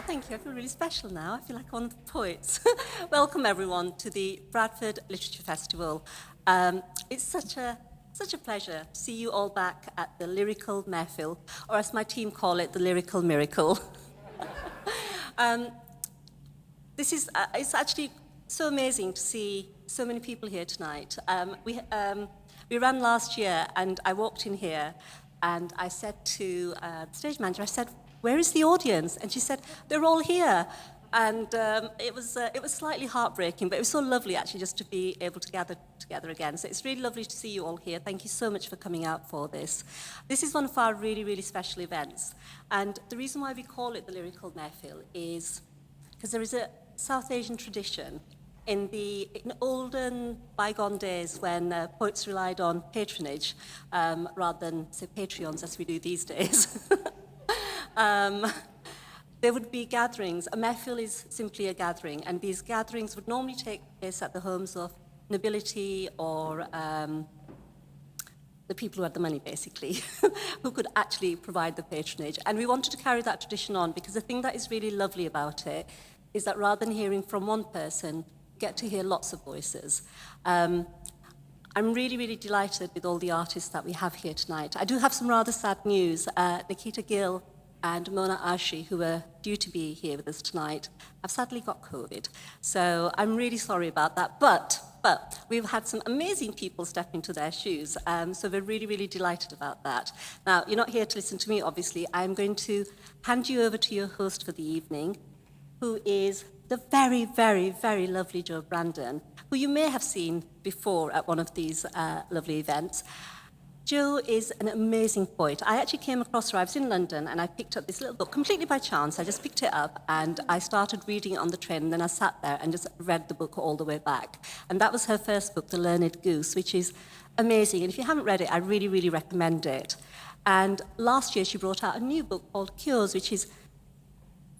Thank you. I feel really special now. I feel like one of the poets. Welcome, everyone, to the Bradford Literature Festival. It's such a pleasure to see you all back at the Lyrical Mehfil, or as my team call it, the Lyrical Miracle. It's actually so amazing to see so many people here tonight. We ran last year, and I walked in here, and I said to the stage manager, I said, "Where is the audience?" And she said, "They're all here." And it was slightly heartbreaking, but it was so lovely actually just to be able to gather together again. So it's really lovely to see you all here. Thank you so much for coming out for this. This is one of our really, really special events. And the reason why we call it the Lyrical Mehfil is because there is a South Asian tradition in olden, bygone days when poets relied on patronage rather than, say, Patreons as we do these days. There would be gatherings. A mehfil is simply a gathering, and these gatherings would normally take place at the homes of nobility or the people who had the money, basically, who could actually provide the patronage. And we wanted to carry that tradition on because the thing that is really lovely about it is that rather than hearing from one person, you get to hear lots of voices. I'm really, really delighted with all the artists that we have here tonight. I do have some rather sad news. Nikita Gill and Mona Ashi, who are due to be here with us tonight, have sadly got COVID. So I'm really sorry about that. But we've had some amazing people step into their shoes. So we're really, really delighted about that. Now, you're not here to listen to me, obviously. I'm going to hand you over to your host for the evening, who is the very, very, very lovely Jo Brandon, who you may have seen before at one of these lovely events. Jo is an amazing poet. I actually came across her. I was in London, and I picked up this little book completely by chance. I just picked it up, and I started reading it on the train, and then I sat there and just read the book all the way back. And that was her first book, The Learned Goose, which is amazing. And if you haven't read it, I really, really recommend it. And last year, she brought out a new book called Cures, which is,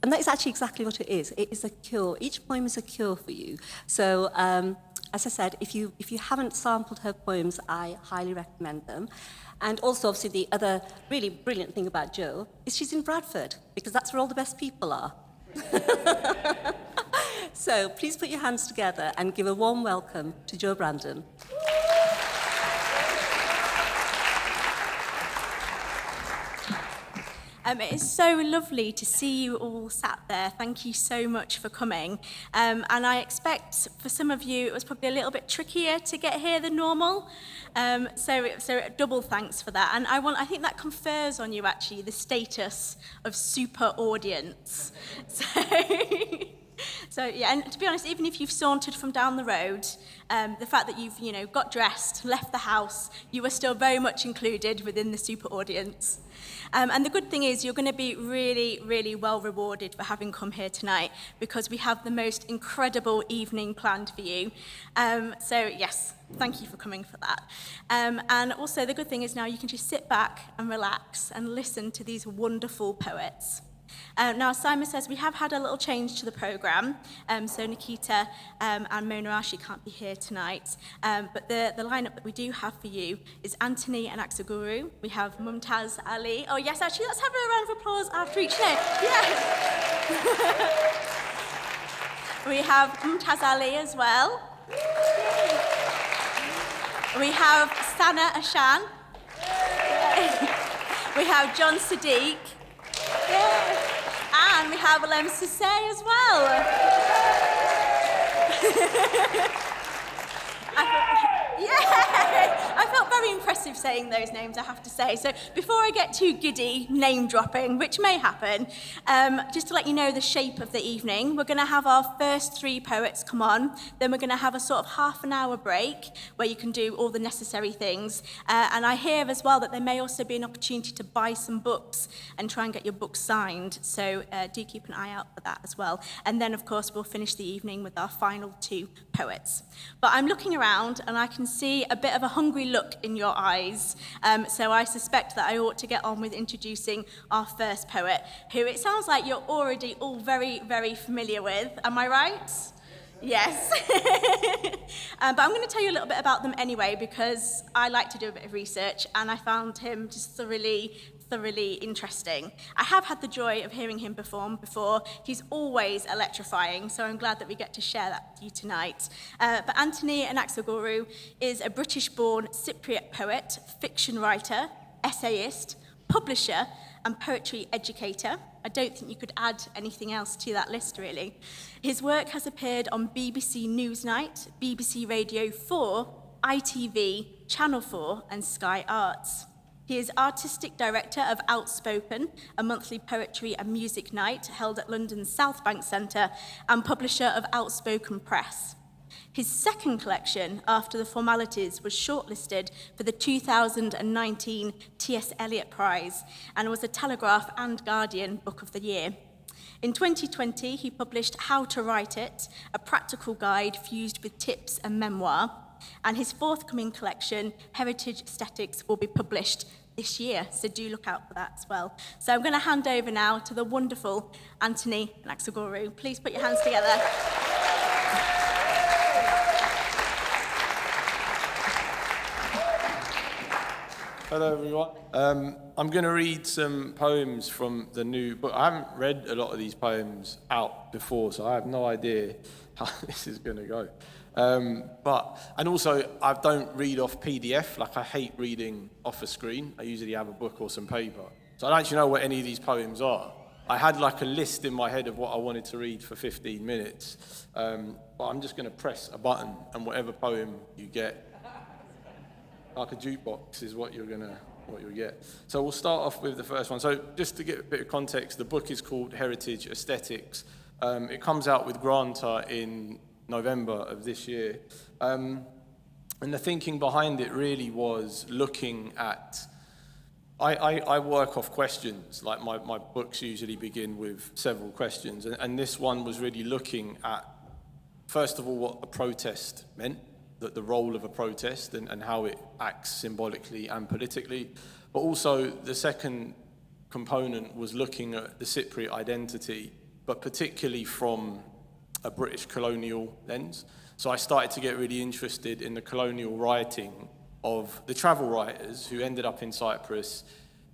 and that is actually exactly what it is. It is a cure. Each poem is a cure for you. So, as I said, if you haven't sampled her poems, I highly recommend them. And also, obviously, the other really brilliant thing about Jo is she's in Bradford, because that's where all the best people are. So please put your hands together and give a warm welcome to Jo Brandon. It is so lovely to see you all sat there. Thank you so much for coming. And I expect for some of you it was probably a little bit trickier to get here than normal. So double thanks for that. And I think that confers on you actually the status of super audience. So yeah, and to be honest, even if you've sauntered from down the road, the fact that you've got dressed, left the house, you are still very much included within the super audience. And the good thing is you're going to be really, really well rewarded for having come here tonight because we have the most incredible evening planned for you. So yes, thank you for coming for that. And also the good thing is now you can just sit back and relax and listen to these wonderful poets. Now, Simon says we have had a little change to the programme, so Nikita and Mona Ashi can't be here tonight, but the lineup that we do have for you is Anthony and Aksaguru. We have Mumtaz Ali. Oh yes, actually, let's have a round of applause after each name. Yes. We have Mumtaz Ali as well. We have Sana Ashan. We have John Sadiq. And we have Alem Sisay as well. I felt very impressive saying those names, I have to say. So before I get too giddy name dropping, which may happen, just to let you know the shape of the evening, we're going to have our first three poets come on, then we're going to have a sort of half an hour break where you can do all the necessary things. And I hear as well that there may also be an opportunity to buy some books and try and get your books signed. So do keep an eye out for that as well. And then, of course, we'll finish the evening with our final two poets. But I'm looking around and I can see a bit of a hungry look in your eyes. So I suspect that I ought to get on with introducing our first poet, who it sounds like you're already all very, very familiar with. Am I right? Yes. But I'm going to tell you a little bit about them anyway, because I like to do a bit of research, and I found him just thoroughly thoroughly interesting. I have had the joy of hearing him perform before. He's always electrifying, so I'm glad that we get to share that with you tonight. But Anthony Anaxagorou is a British-born Cypriot poet, fiction writer, essayist, publisher, and poetry educator. I don't think you could add anything else to that list, really. His work has appeared on BBC Newsnight, BBC Radio 4, ITV, Channel 4, and Sky Arts. He is artistic director of Outspoken, a monthly poetry and music night held at London's South Bank Centre, and publisher of Outspoken Press. His second collection, After the Formalities, was shortlisted for the 2019 T.S. Eliot Prize and was a Telegraph and Guardian Book of the Year. In 2020, he published How to Write It, a practical guide fused with tips and memoir, and his forthcoming collection, Heritage Aesthetics, will be published this year, so do look out for that as well. So I'm going to hand over now to the wonderful Anthony Anaxagorou. Please put your hands together. Hello, everyone. I'm going to read some poems from the new book. I haven't read a lot of these poems out before, so I have no idea how this is going to go. And also, I don't read off PDF. Like, I hate reading off a screen. I usually have a book or some paper. So I don't actually know what any of these poems are. I had like a list in my head of what I wanted to read for 15 minutes. But I'm just going to press a button, and whatever poem you get, like a jukebox, is what you'll get. So we'll start off with the first one. So just to get a bit of context, the book is called Heritage Aesthetics. It comes out with Granta in November of this year. And the thinking behind it really was looking at, I work off questions. Like my books usually begin with several questions. And this one was really looking at, first of all, what a protest meant, the role of a protest and how it acts symbolically and politically. But also the second component was looking at the Cypriot identity, but particularly from a British colonial lens. So I started to get really interested in the colonial writing of the travel writers who ended up in Cyprus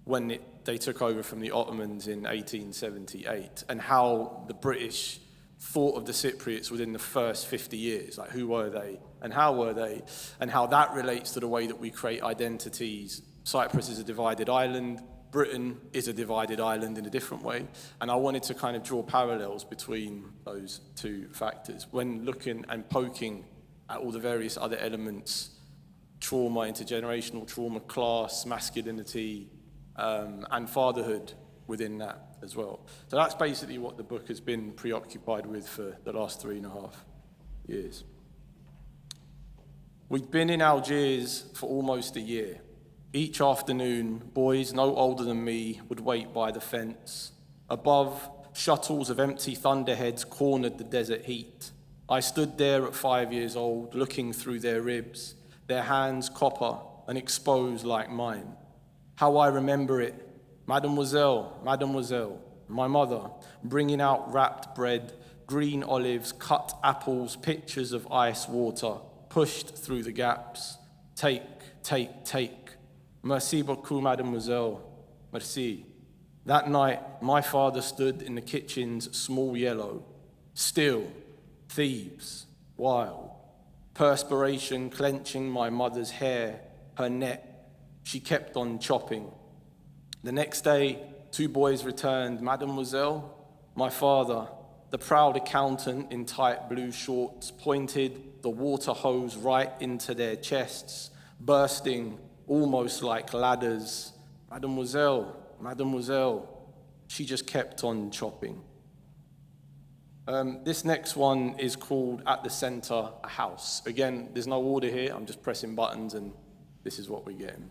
when they took over from the Ottomans in 1878, and how the British thought of the Cypriots within the first 50 years, like who were they and how were they, and how that relates to the way that we create identities. Cyprus is a divided island, Britain is a divided island in a different way, and I wanted to kind of draw parallels between those two factors when looking and poking at all the various other elements, trauma, intergenerational trauma, class, masculinity, and fatherhood within that as well. So that's basically what the book has been preoccupied with for the last 3.5 years. We'd been in Algiers for almost a year. Each afternoon, boys no older than me would wait by the fence. Above, shuttles of empty thunderheads cornered the desert heat. I stood there at 5 years old, looking through their ribs, their hands copper and exposed like mine. How I remember it. Mademoiselle, mademoiselle, my mother, bringing out wrapped bread, green olives, cut apples, pitchers of ice water, pushed through the gaps. Take, take, take. Merci beaucoup, mademoiselle. Merci. That night, my father stood in the kitchen's small yellow. Still, thieves, wild. Perspiration clenching my mother's hair, her neck. She kept on chopping. The next day, 2 boys returned. Mademoiselle, my father, the proud accountant in tight blue shorts, pointed the water hose right into their chests, bursting almost like ladders. Mademoiselle, mademoiselle. She just kept on chopping. This next one is called At the Center, a House. Again, there's no order here. I'm just pressing buttons and this is what we're getting.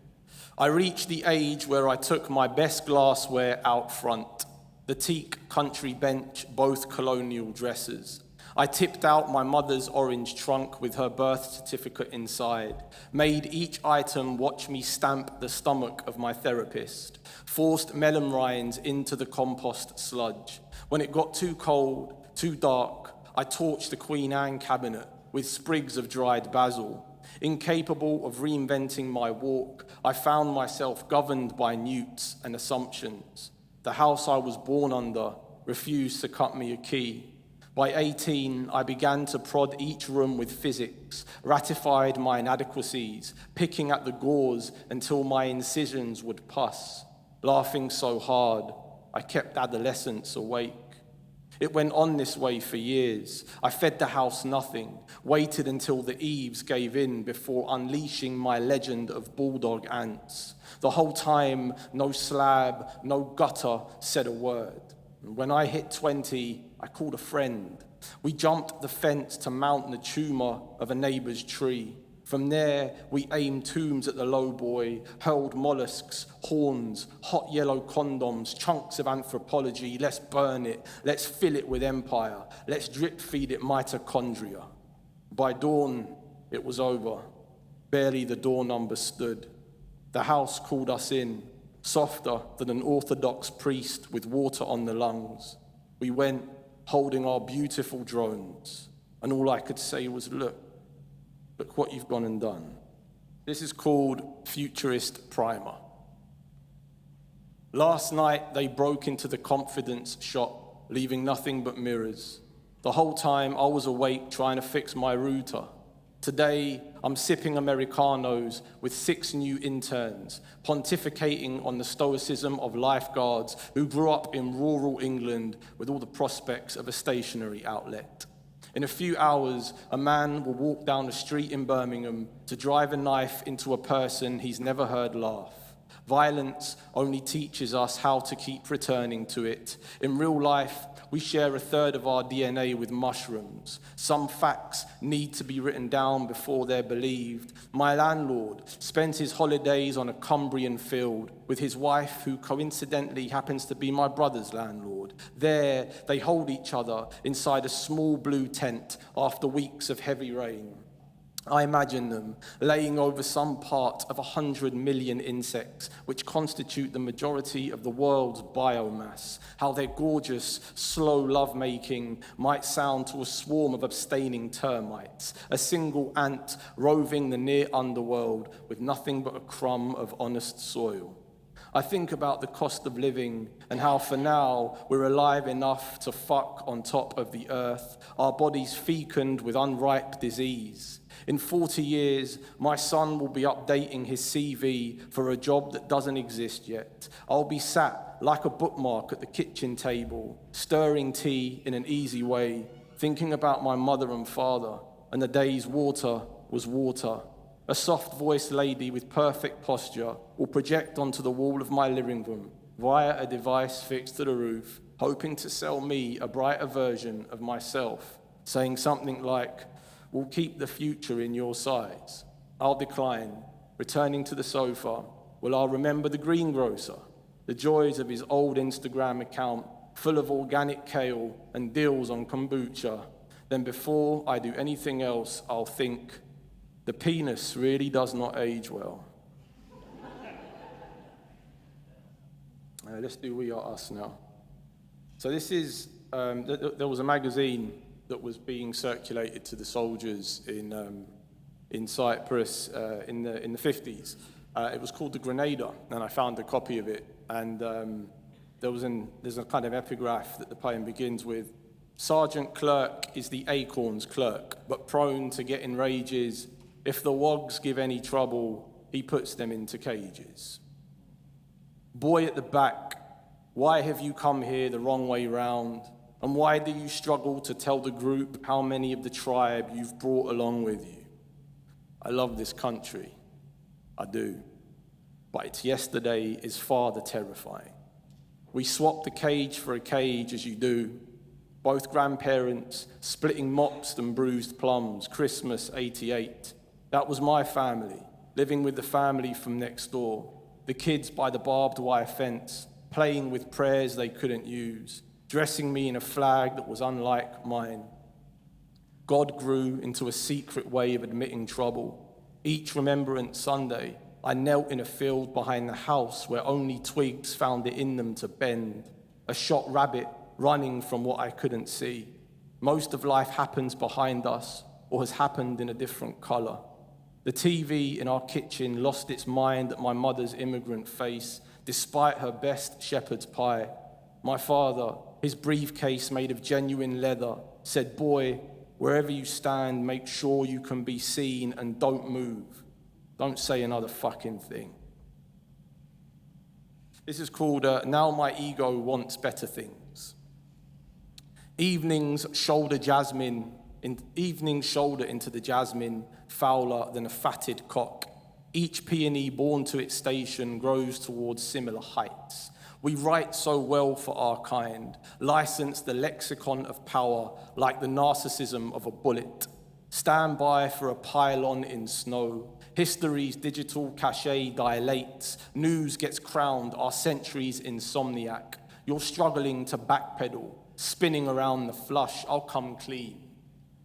I reached the age where I took my best glassware out front, the teak country bench, both colonial dresses. I tipped out my mother's orange trunk with her birth certificate inside, made each item watch me stamp the stomach of my therapist, forced melon rinds into the compost sludge. When it got too cold, too dark, I torched the Queen Anne cabinet with sprigs of dried basil, Incapable of reinventing my walk, I found myself governed by newts and assumptions. The house I was born under refused to cut me a key. By 18, I began to prod each room with physics, ratified my inadequacies, picking at the gauze until my incisions would pus, laughing so hard I kept adolescence awake. It went on this way for years. I fed the house nothing, waited until the eaves gave in before unleashing my legend of bulldog ants. The whole time, no slab, no gutter said a word. And when I hit 20, I called a friend. We jumped the fence to mount the tumor of a neighbor's tree. From there, we aimed tombs at the low boy, hurled mollusks, horns, hot yellow condoms, chunks of anthropology. Let's burn it. Let's fill it with empire. Let's drip feed it mitochondria. By dawn, it was over. Barely the door number stood. The house called us in, softer than an Orthodox priest with water on the lungs. We went, holding our beautiful drones, and all I could say was, look what you've gone and done. This is called Futurist Primer. Last night, they broke into the confidence shop, leaving nothing but mirrors. The whole time, I was awake trying to fix my router. Today, I'm sipping Americanos with 6 new interns, pontificating on the stoicism of lifeguards who grew up in rural England with all the prospects of a stationery outlet. In a few hours, a man will walk down the street in Birmingham to drive a knife into a person he's never heard laugh. Violence only teaches us how to keep returning to it. In real life, we share a third of our DNA with mushrooms. Some facts need to be written down before they're believed. My landlord spent his holidays on a Cumbrian field with his wife, who coincidentally happens to be my brother's landlord. There, they hold each other inside a small blue tent after weeks of heavy rain. I imagine them laying over some part of 100 million insects, which constitute the majority of the world's biomass, how their gorgeous, slow lovemaking might sound to a swarm of abstaining termites, a single ant roving the near underworld with nothing but a crumb of honest soil. I think about the cost of living and how for now we're alive enough to fuck on top of the earth, our bodies fecund with unripe disease. In 40 years, my son will be updating his CV for a job that doesn't exist yet. I'll be sat like a bookmark at the kitchen table, stirring tea in an easy way, thinking about my mother and father, and the day's water was water. A soft-voiced lady with perfect posture will project onto the wall of my living room via a device fixed to the roof, hoping to sell me a brighter version of myself, saying something like, "We'll keep the future in your size." I'll decline, returning to the sofa. Well, I'll remember the greengrocer, the joys of his old Instagram account, full of organic kale and deals on kombucha. Then before I do anything else, I'll think, the penis really does not age well. Let's do We Are Us now. So this is, there was a magazine that was being circulated to the soldiers in Cyprus in the 50s. It was called The Grenada, and I found a copy of it. And there's a kind of epigraph that the poem begins with. Sergeant Clerk is the acorn's clerk, but prone to get in rages. If the wogs give any trouble, he puts them into cages. Boy at the back, why have you come here the wrong way round? And why do you struggle to tell the group how many of the tribe you've brought along with you? I love this country, I do, but its yesterday is far the terrifying. We swapped the cage for a cage as you do, both grandparents splitting mops and bruised plums, Christmas 88. That was my family, living with the family from next door, the kids by the barbed wire fence, playing with prayers they couldn't use, dressing me in a flag that was unlike mine. God grew into a secret way of admitting trouble. Each Remembrance Sunday, I knelt in a field behind the house where only twigs found it in them to bend, a shot rabbit running from what I couldn't see. Most of life happens behind us or has happened in a different color. The TV in our kitchen lost its mind at my mother's immigrant face, despite her best shepherd's pie. My father, his briefcase made of genuine leather, said, "Boy, wherever you stand, make sure you can be seen and don't move. Don't say another fucking thing." This is called Now My Ego Wants Better Things. Evenings shoulder into the jasmine, fouler than a fatted cock. Each peony born to its station grows towards similar heights. We write so well for our kind, license the lexicon of power like the narcissism of a bullet. Stand by for a pylon in snow. History's digital cachet dilates. News gets crowned our century's insomniac. You're struggling to backpedal, spinning around the flush. I'll come clean.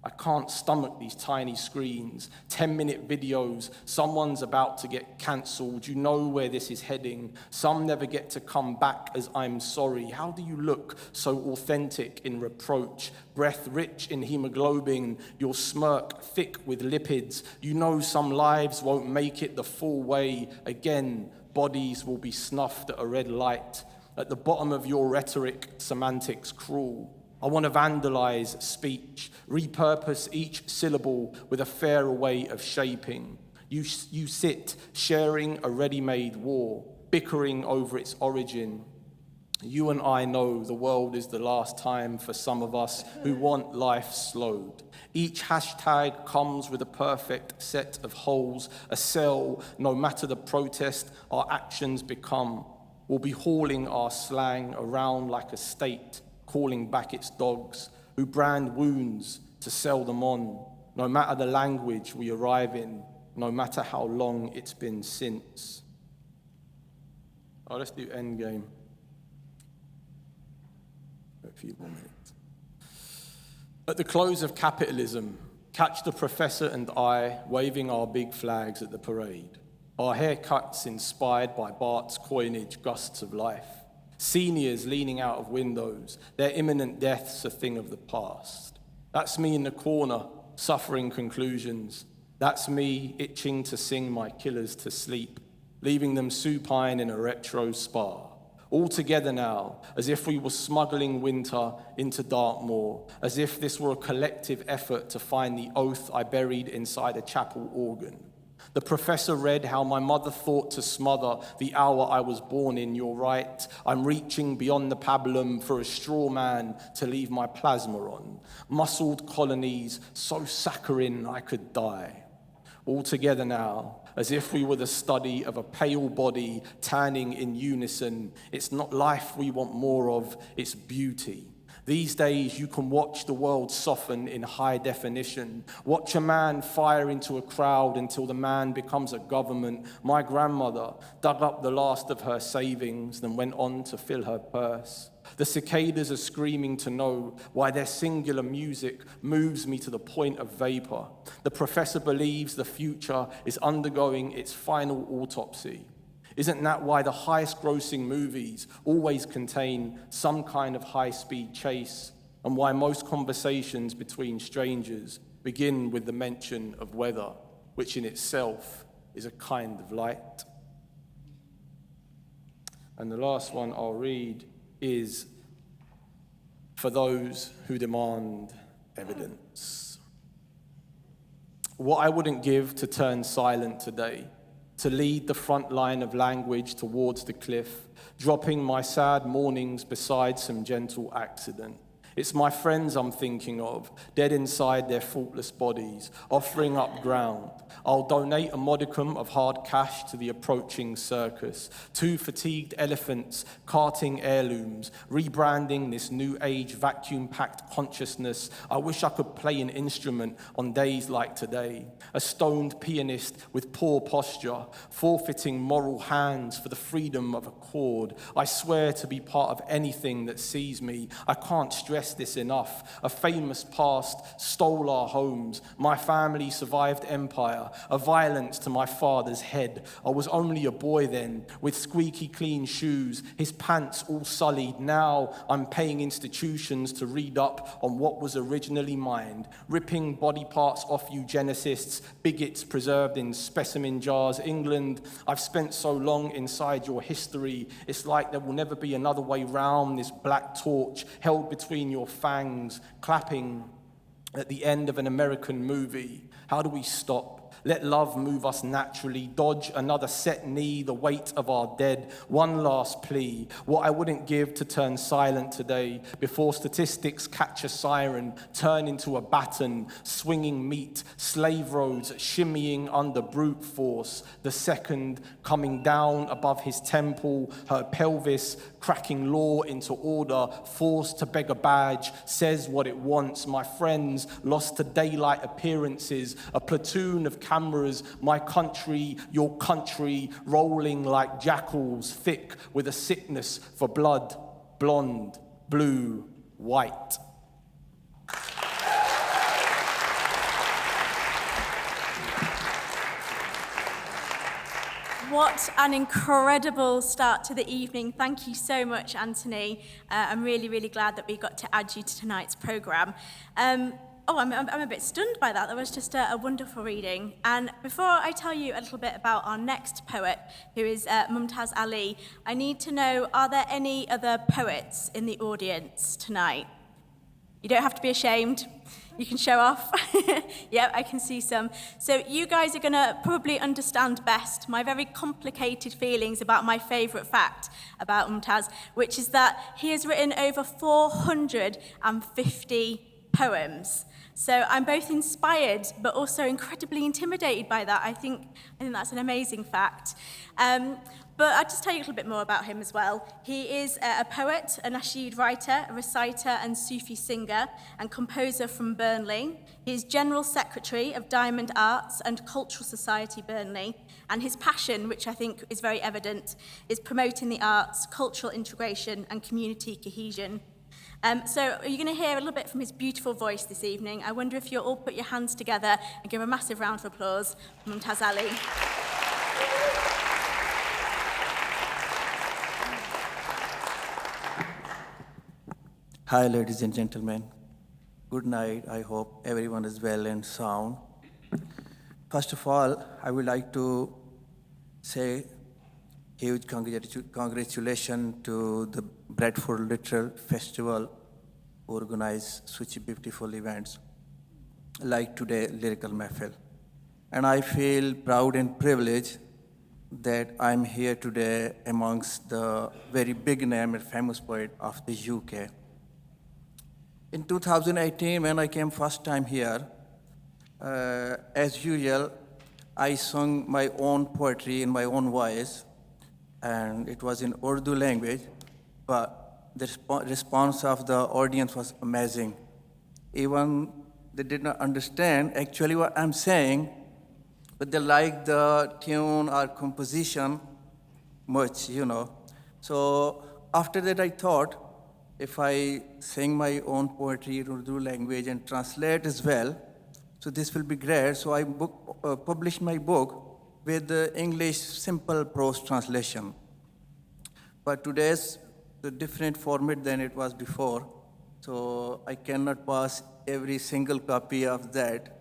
I can't stomach these tiny screens, 10-minute videos, someone's about to get cancelled, you know where this is heading, some never get to come back as I'm sorry. How do you look so authentic in reproach, breath rich in hemoglobin, your smirk thick with lipids, you know some lives won't make it the full way, again, bodies will be snuffed at a red light, at the bottom of your rhetoric, semantics cruel. I want to vandalize speech, repurpose each syllable with a fairer way of shaping. You sit sharing a ready-made war, bickering over its origin. You and I know the world is the last time for some of us who want life slowed. Each hashtag comes with a perfect set of holes, a cell, no matter the protest, our actions become. We'll be hauling our slang around like a state, calling back its dogs, who brand wounds to sell them on, no matter the language we arrive in, no matter how long it's been since. Oh, let's do Endgame. A few more minutes. At the close of capitalism, catch the professor and I waving our big flags at the parade. Our haircuts inspired by Bart's coinage, gusts of life. Seniors leaning out of windows, their imminent deaths a thing of the past. That's me in the corner, suffering conclusions. That's me itching to sing my killers to sleep, leaving them supine in a retro spa. All together now, as if we were smuggling winter into Dartmoor, as if this were a collective effort to find the oath I buried inside a chapel organ. The professor read how my mother thought to smother the hour I was born in. You're right, I'm reaching beyond the pabulum for a straw man to leave my plasma on. Muscled colonies, so saccharine I could die. All together now, as if we were the study of a pale body tanning in unison. It's not life we want more of, it's beauty. These days, you can watch the world soften in high definition. Watch a man fire into a crowd until the man becomes a government. My grandmother dug up the last of her savings, then went on to fill her purse. The cicadas are screaming to know why their singular music moves me to the point of vapor. The professor believes the future is undergoing its final autopsy. Isn't that why the highest-grossing movies always contain some kind of high-speed chase, and why most conversations between strangers begin with the mention of weather, which in itself is a kind of light? And the last one I'll read is for those who demand evidence. What I wouldn't give to turn silent today, to lead the front line of language towards the cliff, dropping my sad mornings beside some gentle accident. It's my friends I'm thinking of, dead inside their faultless bodies, offering up ground. I'll donate a modicum of hard cash to the approaching circus. 2 fatigued elephants carting heirlooms, rebranding this new age vacuum-packed consciousness. I wish I could play an instrument on days like today. A stoned pianist with poor posture, forfeiting moral hands for the freedom of a chord. I swear to be part of anything that sees me. I can't stress this enough. A famous past stole our homes. My family survived empire. empire, a violence to my father's head. I was only a boy then, with squeaky clean shoes, his pants all sullied. Now I'm paying institutions to read up on what was originally mine, ripping body parts off eugenicists, bigots preserved in specimen jars. England, I've spent so long inside your history, it's like there will never be another way round this black torch held between your fangs, clapping at the end of an American movie. How do we stop? Let love move us naturally. Dodge another set knee, the weight of our dead. One last plea. What I wouldn't give to turn silent today before statistics catch a siren, turn into a baton, swinging meat, slave roads shimmying under brute force. The second coming down above his temple, her pelvis cracking law into order, forced to beg a badge, says what it wants. My friends lost to daylight appearances, a platoon of cameras, my country, your country, rolling like jackals, thick with a sickness for blood, blonde, blue, white. What an incredible start to the evening. Thank you so much, Anthony. I'm really, really glad that we got to add you to tonight's programme. I'm a bit stunned by that. That was just a wonderful reading. And before I tell you a little bit about our next poet, who is Mumtaz Ali, I need to know, are there any other poets in the audience tonight? You don't have to be ashamed. You can show off. Yep, I can see some. So you guys are going to probably understand best my very complicated feelings about my favourite fact about Mumtaz, which is that he has written over 450 poems. So I'm both inspired but also incredibly intimidated by that. I think that's an amazing fact. But I'll just tell you a little bit more about him as well. He is a poet, a nasheed writer, a reciter and Sufi singer and composer from Burnley. He is General Secretary of Diamond Arts and Cultural Society Burnley, and his passion, which I think is very evident, is promoting the arts, cultural integration and community cohesion. So you're going to hear a little bit from his beautiful voice this evening. I wonder if you'll all put your hands together and give a massive round of applause for Mumtaz Ali. Hi, ladies and gentlemen. Good night. I hope everyone is well and sound. First of all, I would like to say huge congratulations to the Bradford Literal Festival organize such beautiful events like today, Lyrical Mehfil. And I feel proud and privileged that I'm here today amongst the very big name and famous poet of the UK. In 2018, when I came first time here, as usual, I sung my own poetry in my own voice, and it was in Urdu language, but the response of the audience was amazing. Even they did not understand actually what I'm saying, but they liked the tune or composition much, So after that, I thought, if I sing my own poetry in Urdu language and translate as well, so this will be great. So I published my book with the English simple prose translation. But today's the different format than it was before, so I cannot pass every single copy of that.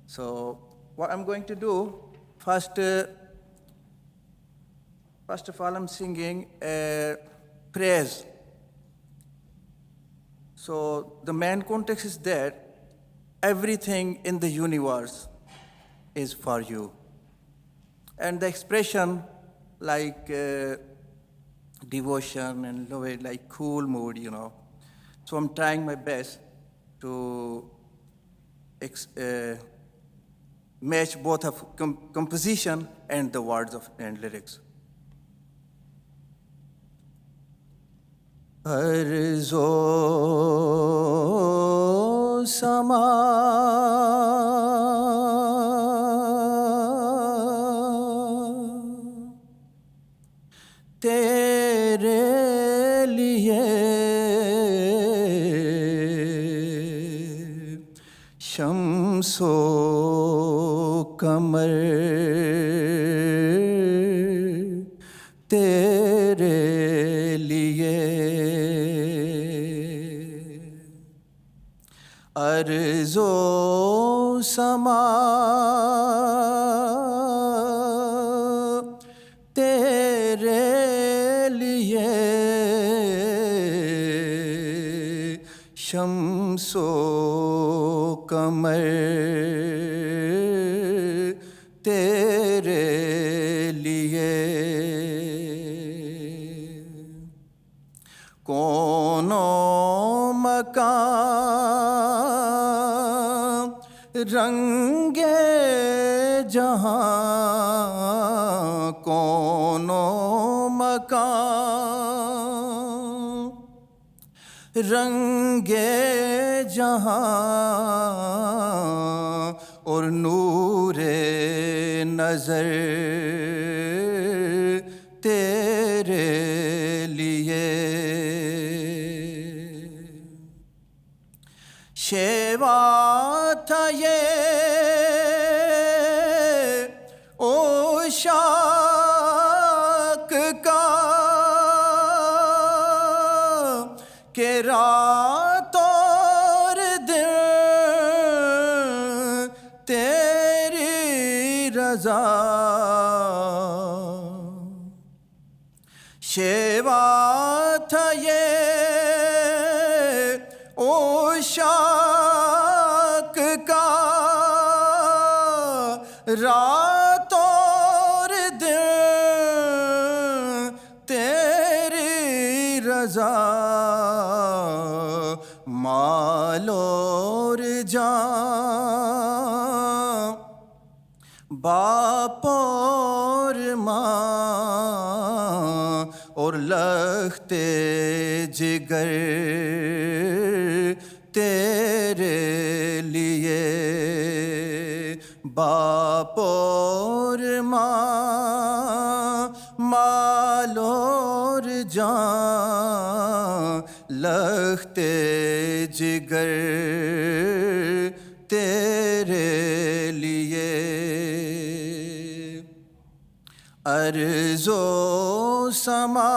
So what I'm going to do, first of all, I'm singing praise. So the main context is that everything in the universe is for you. And the expression like devotion and love, like cool mood, So I'm trying my best to match both of composition and the words and lyrics. Arzo sama tere liye shamso کمر تیرے لیے ارض و سما تیرے لیے شمس و قمر تیرے لیے کون و مکان رنگ جہاں کون و مکان رنگ جہاں اور نور نظر تیرے لیے شیوا تھا یہ عشاق کا کہ رات اور دن تیری رضا شیوا تھا یہ عشاق کا رات اور دن تیری رضا مال اور جان باپ اور ماں اور لخت جگر تیرے لیے باپ اور ماں مال اور جان لخت جگر تیرے لیے ارض و سما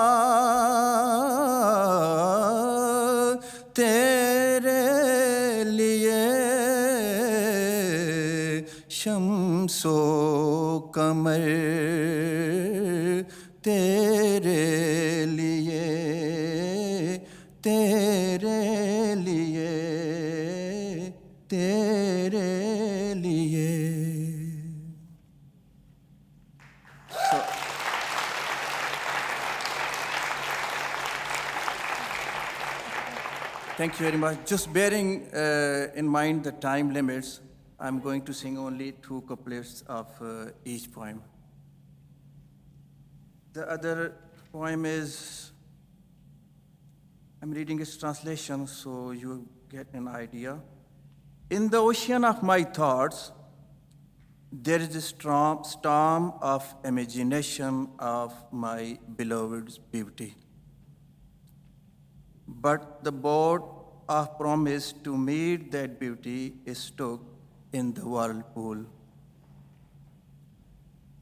تیرے لیے شمس و قمر تیرے لیے تیرے لیے تیرے لیے Thank you very much. Just bearing in mind the time limits, I'm going to sing only 2 couplets of each poem. The other poem is, I'm reading its translation so you get an idea. In the ocean of my thoughts, there is a storm of imagination of my beloved's beauty. But the boat of promise to meet that beauty is stuck in the whirlpool.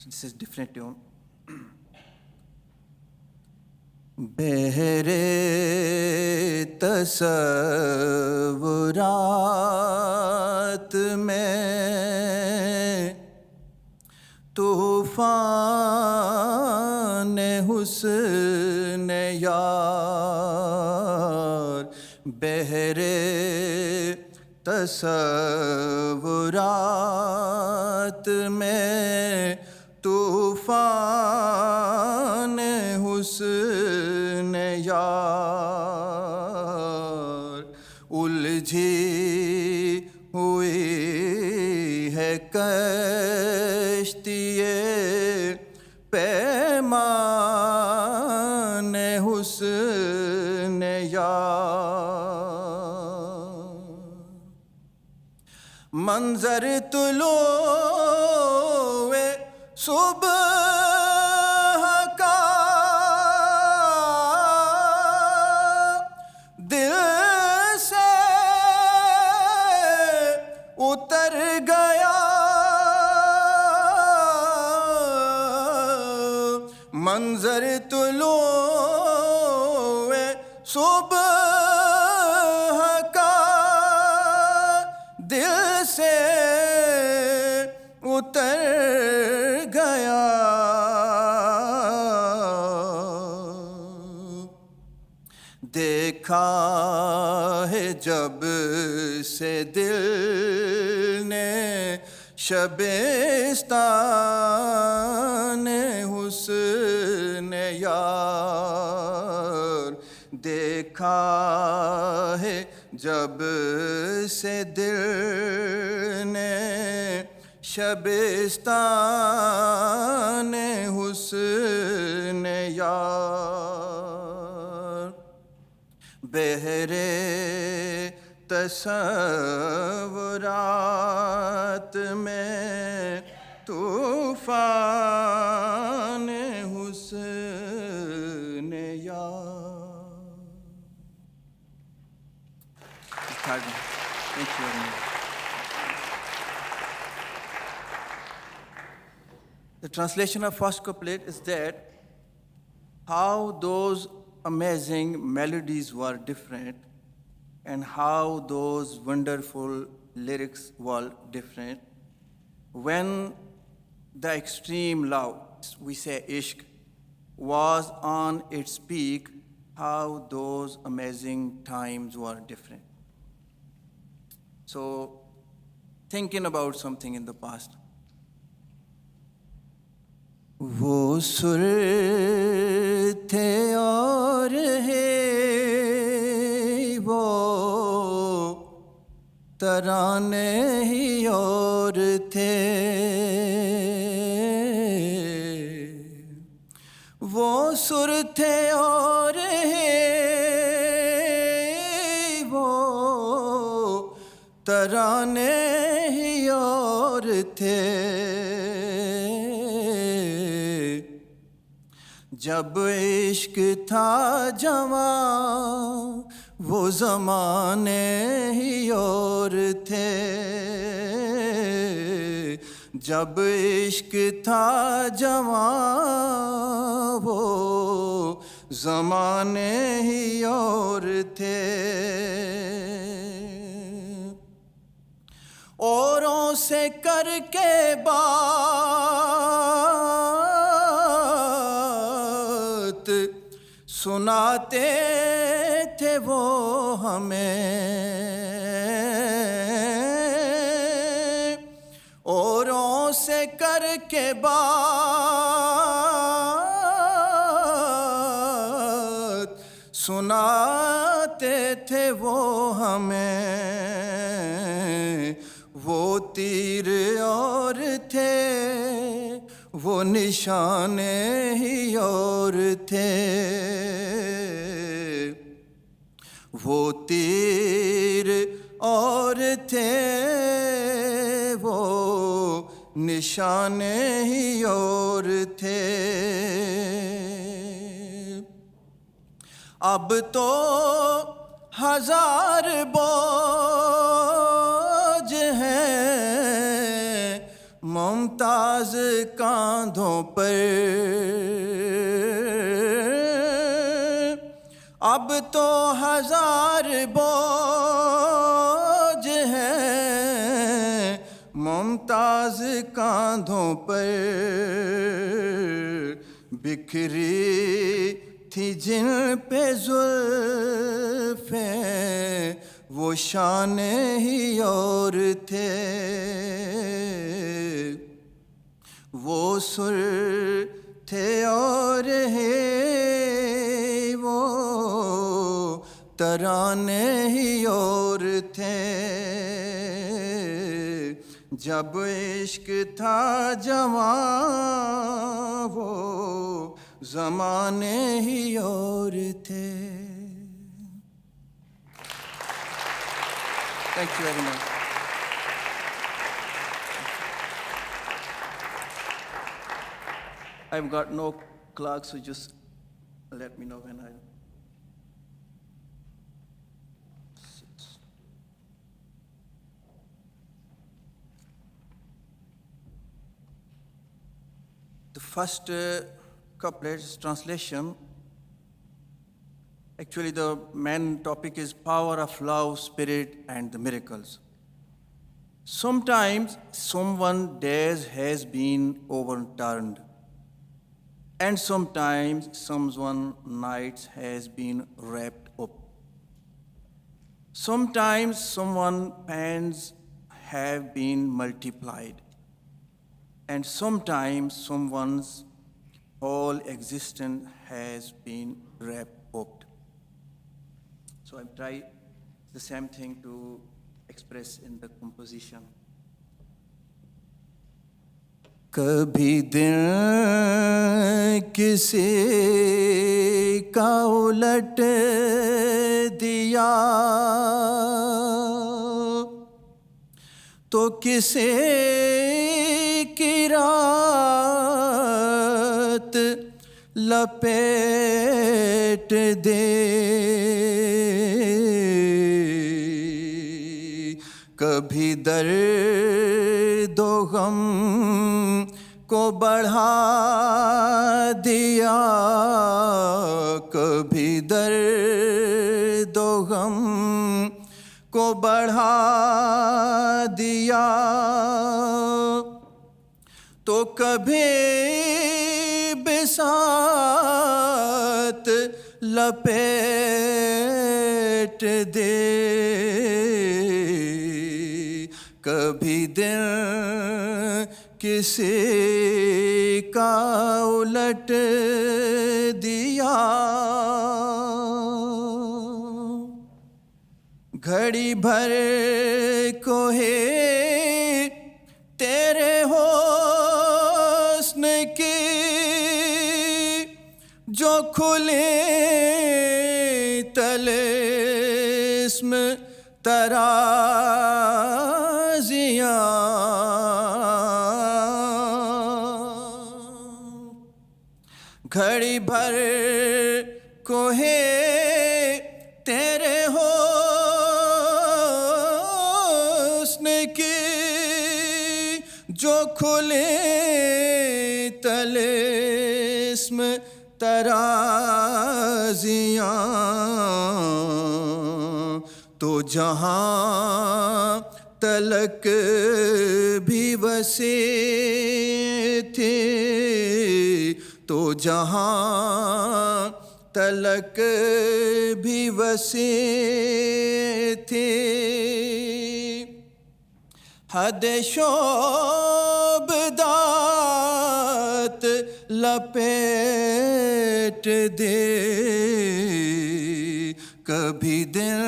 This is different tune. بہرے تصورات میں طوفان حسن یار بہرے تصورات میں طوفان حسن یار الجھی ہوئی ہے کشتی پیمان حسن یار منظر طلوع صبح کا دل سے اتر گیا منظر طلوع صبح کا دل سے اتر گیا، دیکھا ہے جب سے دل نے شبستان حسن یار، دیکھا ہے جب سے دل نے شبستان حسن یار، بہرے تصورات میں طوفان حسن یار. Thank you very much. The translation of first couplet is that how those amazing melodies were different and how those wonderful lyrics were different. When the extreme love, we say ishq, was on its peak, how those amazing times were different. So, thinking about something in the past. وہ سر تھے اور ہے وہ ترانے ہی اور تھے، وہ سر تھے اور ہے وہ ترانے ہی اور تھے، جب عشق تھا جوان وہ زمانے ہی اور تھے، جب عشق تھا جوان وہ زمانے ہی اور تھے، اوروں سے کر کے بات سناتے تھے وہ ہمیں، اوروں سے کر کے بات سناتے تھے وہ ہمیں، وہ تیر اور تھے وہ نشانے ہی اور تھے، وہ تیر اور تھے وہ نشانے ہی اور تھے، اب تو ہزار بوجھ ہیں ممتاز کاندھوں پر، اب تو ہزار بوجھ ہیں ممتاز کاندھوں پر، بکھری تھی جن پہ زلفیں وہ شانے ہی اور تھے، وہ سر تھے اور ہے وہ ترانے ہی اور تھے، جب عشق تھا جوان وہ زمانے ہی اور تھے. Thank you very much. I've got no clock, so just let me know when I... The first couplets. Translation. Actually, the main topic is power of love, spirit, and the miracles. Sometimes someone's days has been overturned, and sometimes someone's nights has been wrapped up. Sometimes someone's pains have been multiplied, and sometimes someone's whole existence has been wrapped up. So I try the same thing to express in the composition. کبھی دن کسی کا الٹ دیا تو کسی کی رات لپیٹ دے کبھی درد و غم کو بڑھا دیا کبھی درد و غم کو بڑھا دیا تو کبھی بساط لپیٹ دے کبھی دن کسی کا الٹ دیا گھڑی بھر کو ہے تیرے حسن کی جو کھلے طلسم ترازیاں گھڑی بھر کو ہے تیرے حسن کی جو کھلے طلسم ترازیاں تو جہاں تلک بھی وسیع تھے تو جہاں تلک بھی وسیع تھے حد شعب دات لپیٹ دے کبھی دن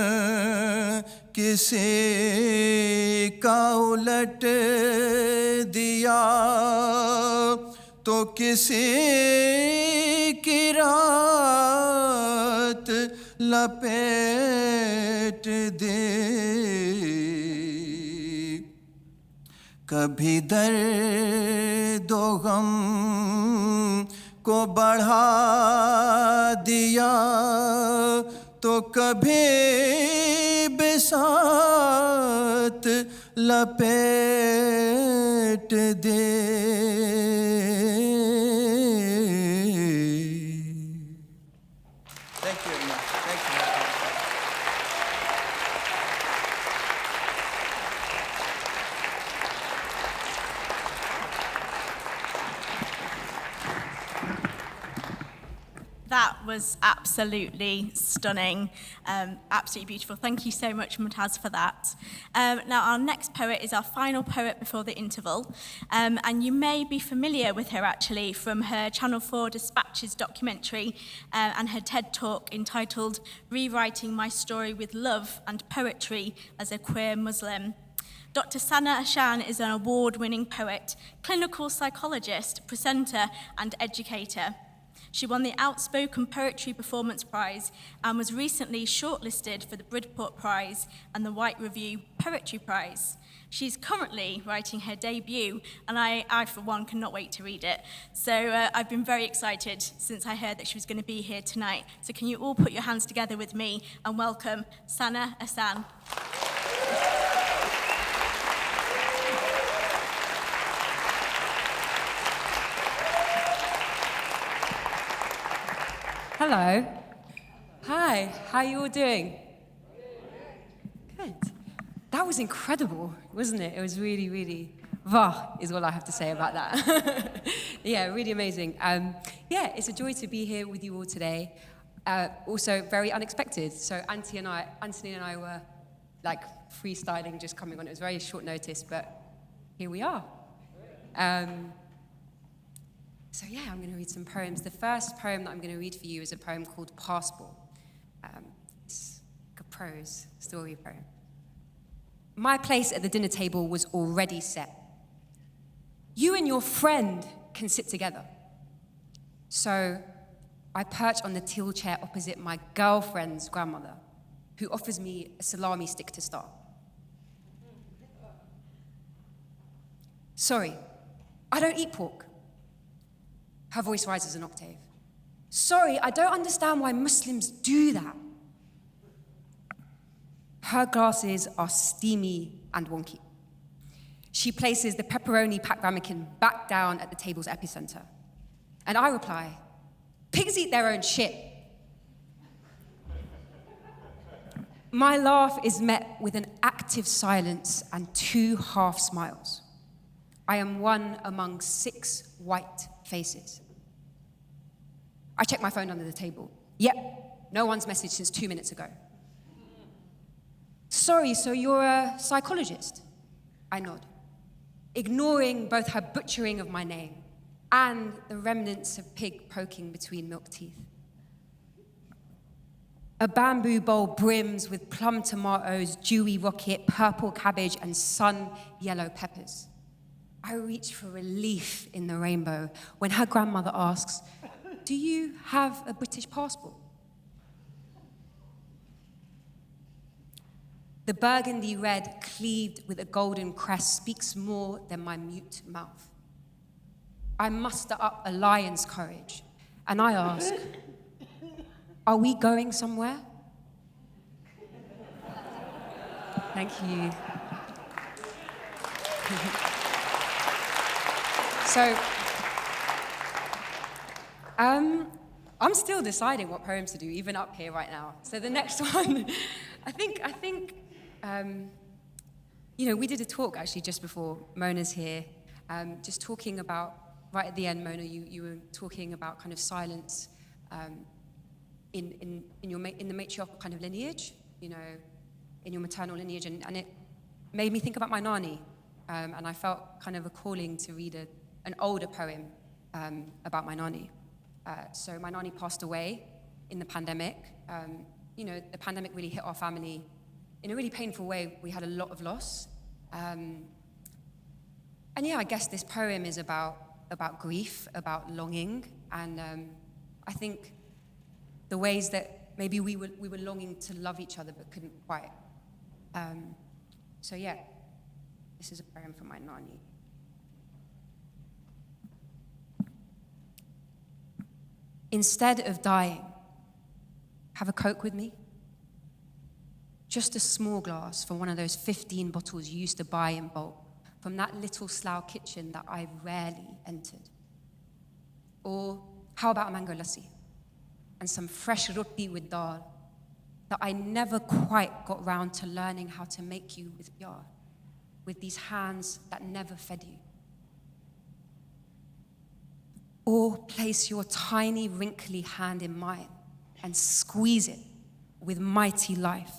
کسی کا الٹ دیا تو کسی کی رات لپیٹ دے کبھی درد و غم کو بڑھا دیا تو کبھی بساط لپیٹ دے That was absolutely stunning, absolutely beautiful. Thank you so much, Mumtaz, for that. Now, our next poet is our final poet before the interval, and you may be familiar with her, actually, from her Channel 4 Dispatches documentary and her TED Talk entitled Rewriting My Story with Love and Poetry as a Queer Muslim. Dr. Sana Ashan is an award-winning poet, clinical psychologist, presenter, and educator. She won the Outspoken Poetry Performance Prize and was recently shortlisted for the Bradford Prize and the White Review Poetry Prize. She's currently writing her debut, and I for one, cannot wait to read it. So I've been very excited since I heard that she was going to be here tonight. So can you all put your hands together with me and welcome Sana Ashan. Hello. Hi, how are you all doing? Good. That was incredible, wasn't it? It was really, really, vah, is all I have to say about that. Yeah, really amazing. Yeah, it's a joy to be here with you all today. Also very unexpected. So Anthony and I were like freestyling, just coming on. It was very short notice, but here we are. So yeah, I'm going to read some poems. The first poem that I'm going to read for you is a poem called Passport. It's like a prose story poem. My place at the dinner table was already set. You and your friend can sit together. So I perch on the teal chair opposite my girlfriend's grandmother, who offers me a salami stick to start. Sorry, I don't eat pork. Her voice rises an octave. Sorry, I don't understand why Muslims do that. Her glasses are steamy and wonky. She places the pepperoni packed ramekin back down at the table's epicenter. And I reply, pigs eat their own shit. My laugh is met with an active silence and 2 half smiles. I am one among 6 white faces. I check my phone under the table. Yep, no one's messaged since 2 minutes ago. Sorry, so you're a psychologist? I nod, ignoring both her butchering of my name and the remnants of pig poking between milk teeth. A bamboo bowl brims with plum tomatoes, dewy rocket, purple cabbage, and sun yellow peppers. I reach for relief in the rainbow when her grandmother asks, do you have a British passport? The burgundy red cleaved with a golden crest speaks more than my mute mouth. I muster up a lion's courage, and I ask, are we going somewhere? Thank you. So, I'm still deciding what poems to do, even up here right now. So the next one, I think, we did a talk actually just before Mona's here, just talking about, right at the end, Mona, you were talking about kind of silence in the matriarchal kind of lineage, in your maternal lineage, and it made me think about my nani, and I felt kind of a calling to read an older poem about my nani. So my nani passed away in the pandemic. The pandemic really hit our family in a really painful way. We had a lot of loss. And yeah, I guess this poem is about grief, about longing, and I think the ways that maybe we were longing to love each other but couldn't quite. So yeah, this is a poem for my nani. Instead of dying, have a Coke with me? Just a small glass from one of those 15 bottles you used to buy in bulk from that little slough kitchen that I rarely entered. Or how about a mango lassi and some fresh roti with dal that I never quite got round to learning how to make you with pyar, with these hands that never fed you. Or place your tiny, wrinkly hand in mine and squeeze it with mighty life.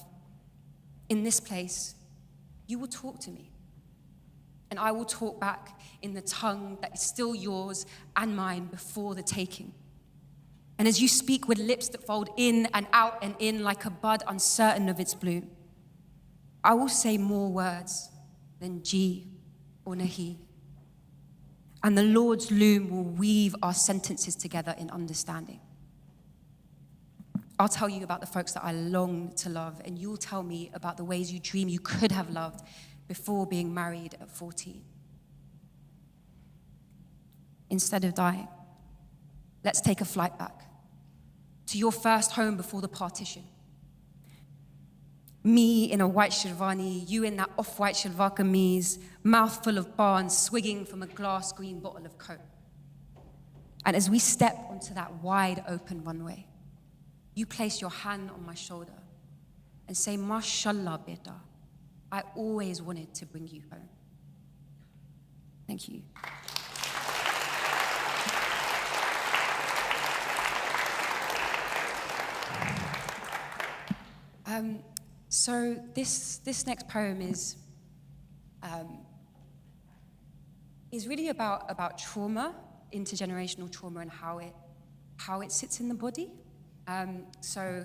In this place, you will talk to me, and I will talk back in the tongue that is still yours and mine before the taking. And as you speak with lips that fold in and out and in like a bud uncertain of its bloom, I will say more words than ji or nahi. And the Lord's loom will weave our sentences together in understanding. I'll tell you about the folks that I long to love, and you'll tell me about the ways you dream you could have loved before being married at 14. Instead of dying, let's take a flight back to your first home before the partition. Me in a white sherwani, you in that off-white shalwar kameez, mouth full of barns, swigging from a glass green bottle of Coke. And as we step onto that wide open runway, you place your hand on my shoulder and say, "Mashallah, beta, I always wanted to bring you home." Thank you. So this next poem is really about trauma, intergenerational trauma, and how it sits in the body. So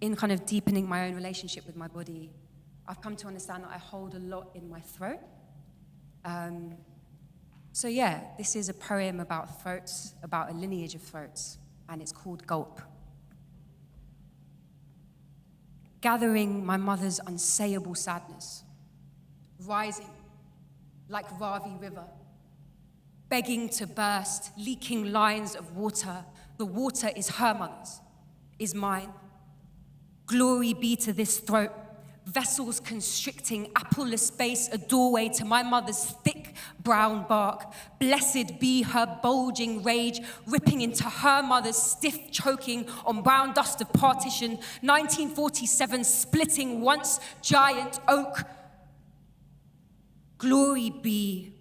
in kind of deepening my own relationship with my body, I've come to understand that I hold a lot in my throat. So yeah, this is a poem about throats, about a lineage of throats, and it's called Gulp. Gathering my mother's unsayable sadness, rising like Ravi River, begging to burst, leaking lines of water. The water is her mother's, is mine. Glory be to this throat, vessels constricting, appleless space, a doorway to my mother's thick brown bark. Blessed be her bulging rage, ripping into her mother's stiff choking on brown dust of partition, 1947 splitting once giant oak. Glory be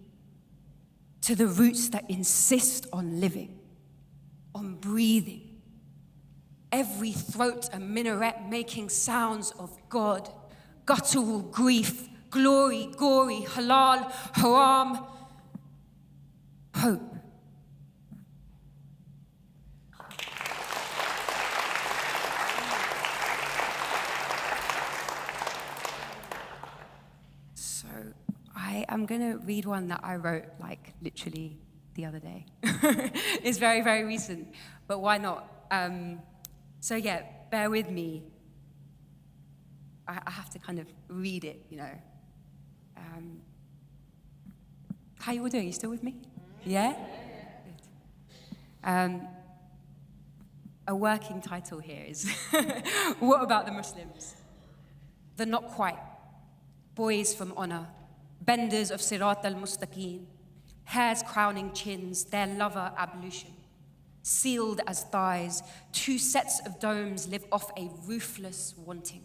to the roots that insist on living, on breathing. Every throat a minaret making sounds of God, guttural grief, glory, gory, halal, haram, hope. So I'm going to read one that I wrote like literally the other day. It's very, very recent, but why not? So yeah, bear with me. I have to kind of read it, you know. How you all doing? You still with me? Yeah? Good. A working title here is, what about the Muslims? The not quite. Boys from honor. Benders of Sirat al-Mustaqim. Hairs crowning chins, their lover ablution. Sealed as thighs, two sets of domes live off a ruthless wanting.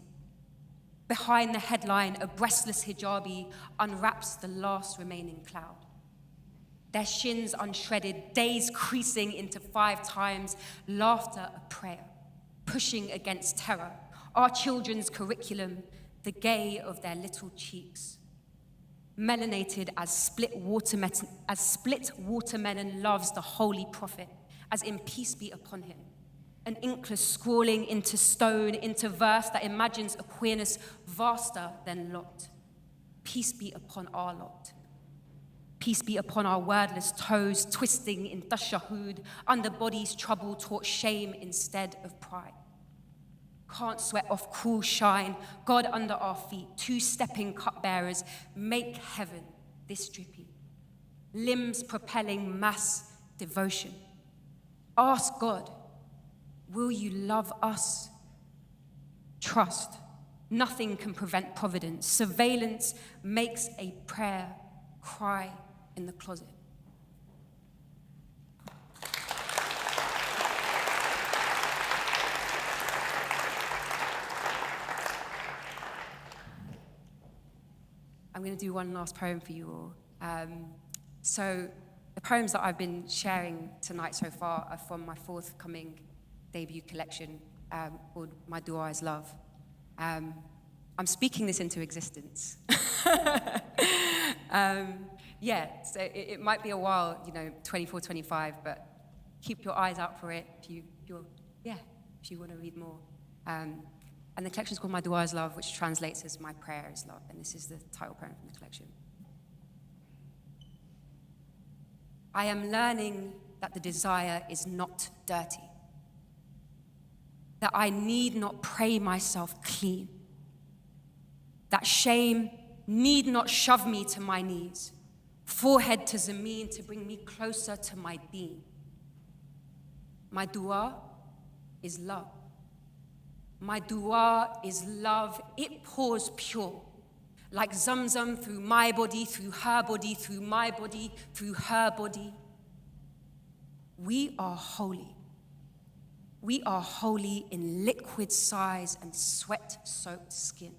Behind the headline, a breastless hijabi unwraps the last remaining cloud. Their shins unshredded, days creasing into 5 times, laughter a prayer, pushing against terror. Our children's curriculum, the gay of their little cheeks. Melanated as split watermelon loves the holy prophet, as in peace be upon him. An inkless scrawling into stone, into verse that imagines a queerness vaster than Lot. Peace be upon our lot. Peace be upon our wordless toes, twisting in tashahud, under body's trouble taught shame instead of pride. Can't sweat off cool shine, God under our feet, 2-stepping cupbearers, make heaven this drippy. Limbs propelling mass devotion. Ask God, will you love us? Trust. Nothing can prevent providence. Surveillance makes a prayer cry in the closet. I'm going to do one last poem for you all. So the poems that I've been sharing tonight so far are from my forthcoming debut collection called My Dua Is Love. I'm speaking this into existence. Yeah, so it might be a while, 24, 25, but keep your eyes out for it if you want to read more. And the collection is called My Dua Is Love, which translates as My Prayer Is Love, and this is the title poem from the collection. I am learning that the desire is not dirty, that I need not pray myself clean, that shame need not shove me to my knees, forehead to Zameen to bring me closer to my deen. My dua is love. My dua is love. It pours pure, like Zamzam through my body, through her body, through my body, through her body. We are holy. We are holy in liquid sighs and sweat-soaked skin.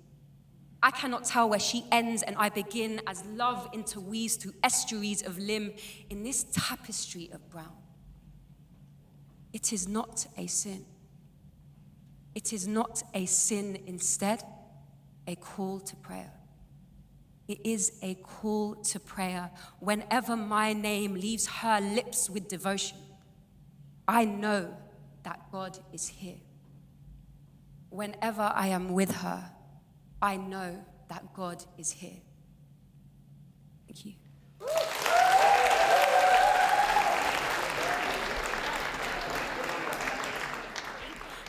I cannot tell where she ends and I begin as love interweaves through estuaries of limb in this tapestry of brown. It is not a sin. It is not a sin, instead, a call to prayer. It is a call to prayer. Whenever my name leaves her lips with devotion, I know that God is here. Whenever I am with her, I know that God is here. Thank you.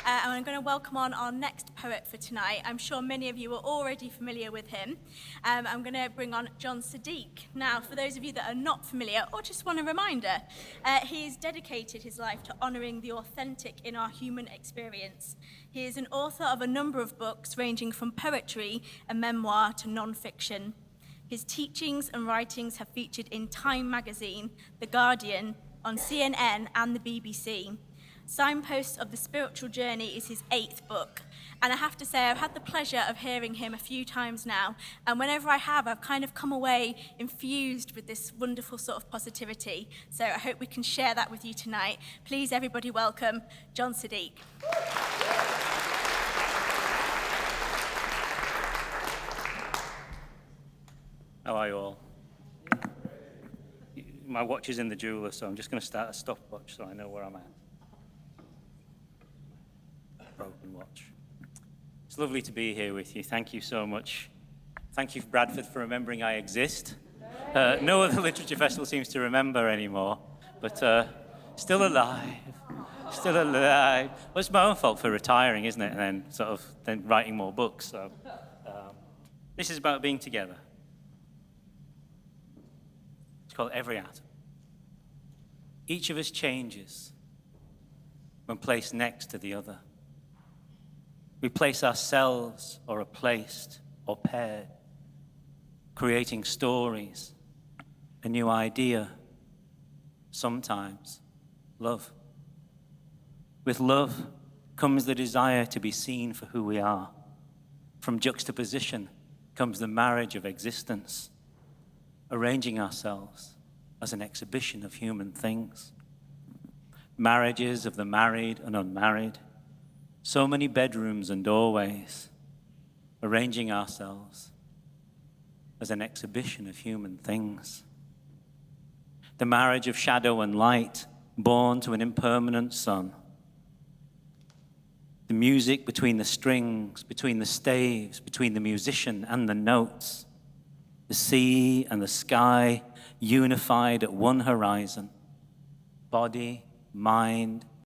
And I'm going to welcome on our next poet for tonight. I'm sure many of you are already familiar with him. I'm going to bring on John Sadiq. Now, for those of you that are not familiar or just want a reminder, he has dedicated his life to honouring the authentic in our human experience. He is an author of a number of books ranging from poetry and memoir to non-fiction. His teachings and writings have featured in Time magazine, The Guardian, on CNN and the BBC. Signposts of the Spiritual Journey is his 8th book. And I have to say, I've had the pleasure of hearing him a few times now. And whenever I have, I've kind of come away infused with this wonderful sort of positivity. So I hope we can share that with you tonight. Please, everybody, welcome John Sadiq. How are you all? My watch is in the jeweler, so I'm just going to start a stopwatch so I know where I'm at. Broken watch. It's lovely to be here with you. Thank you so much. Thank you, Bradford, for remembering I exist. No other literature festival seems to remember anymore, but still alive. Still alive. Well, it's my own fault for retiring, isn't it? And then writing more books. So this is about being together. It's called Every Atom. Each of us changes when placed next to the other. We place ourselves or are placed or paired, creating stories, a new idea, sometimes love. With love comes the desire to be seen for who we are. From juxtaposition comes the marriage of existence, arranging ourselves as an exhibition of human things. Marriages of the married and unmarried, so many bedrooms and doorways, arranging ourselves as an exhibition of human things. The marriage of shadow and light, born to an impermanent sun. The music between the strings, between the staves, between the musician and the notes. The sea and the sky unified at one horizon. Body, mind,